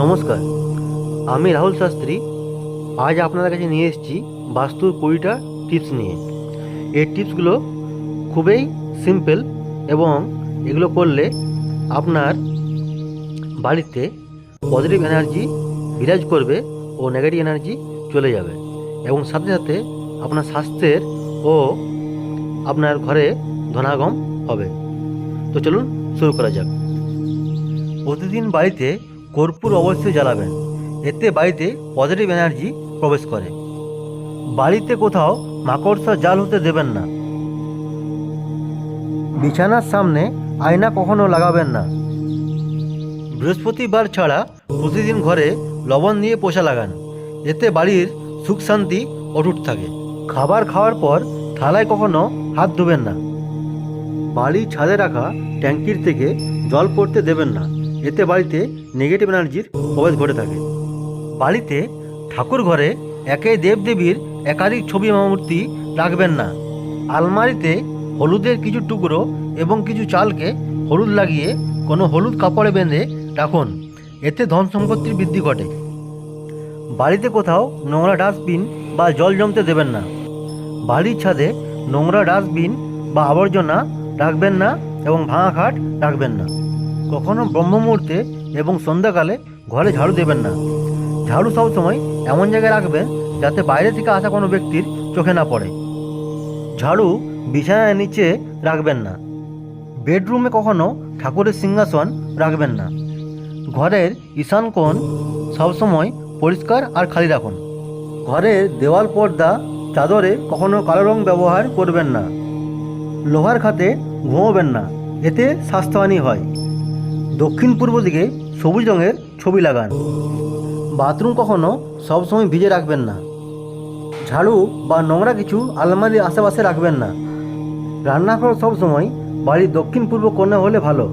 নমস্কার, আমি রাহুল শাস্ত্রী। আজ আপনাদের কাছে নিয়ে এসেছি বাস্তুর 20টা টিপস নিয়ে। এই টিপসগুলো খুবই সিম্পল এবং এগুলো করলে আপনার বাড়িতে পজিটিভ এনার্জি বিরাজ করবে ও নেগেটিভ এনার্জি চলে যাবে এবং সাথে সাথে আপনার স্বাস্থ্যের ও আপনার ঘরে ধনাগম হবে। তো চলুন শুরু করা যাক। প্রতিদিন বাড়িতে কর্পূর অবশ্যই জ্বালাবেন, এতে বাড়িতে পজিটিভ এনার্জি প্রবেশ করে। বাড়িতে কোথাও মাকড়সার জাল হতে দেবেন না। বিছানার সামনে আয়না কখনো লাগাবেন না। বৃহস্পতিবার ছাড়া প্রতিদিন ঘরে লবণ দিয়ে পোছা লাগান, এতে বাড়ির সুখ শান্তি অটুট থাকে। খাবার খাওয়ার পর থালায় কখনো হাত ধোবেন না। বাড়ির ছাদে রাখা ট্যাঙ্কির থেকে জল পড়তে দেবেন না, এতে বাড়িতে নেগেটিভ এনার্জির প্রবেশ ঘটে থাকে। বাড়িতে ঠাকুর ঘরে একই দেবদেবীর একাধিক ছবি বা মূর্তি রাখবেন না। আলমারিতে হলুদের কিছু টুকরো এবং কিছু চালকে হলুদ লাগিয়ে কোনো হলুদ কাপড়ে বেঁধে রাখুন, এতে ধন সম্পত্তির বৃদ্ধি ঘটে। বাড়িতে কোথাও নোংরা ডাস্টবিন বা জল জমতে দেবেন না। বাড়ির ছাদে নোংরা ডাস্টবিন বা আবর্জনা রাখবেন না এবং ভাঙা খাট রাখবেন না। কখনো ব্রহ্ম মুহূর্তে এবং সন্ধ্যাকালে ঘরে ঝাড়ু দেবেন না। ঝাড়ু সবসময় এমন জায়গায় রাখবেন যাতে বাইরে থেকে আসা কোনো ব্যক্তির চোখে না পড়ে। ঝাড়ু বিছানার নিচে রাখবেন না। বেডরুমে কখনো ঠাকুরের সিংহাসন রাখবেন না। ঘরের ঈশান কোণ সবসময় পরিষ্কার আর খালি রাখুন। ঘরের দেওয়াল পর্দা চাদরে কখনো কালো রং ব্যবহার করবেন না। লোহার খাতে ঘুমোবেন না, এতে স্বাস্থ্যহানি হয়। দক্ষিণ পূর্ব দিকে সবুজ রঙের ছবি লাগান। বাথরুম কখনো সবসময় ভিজে রাখবেন না। ঝাড়ু বা নোংরা কিছু আলমারির আশেপাশে রাখবেন না। রান্নাঘর সবসময় বাড়ির দক্ষিণ পূর্ব কোণে হলে ভালো।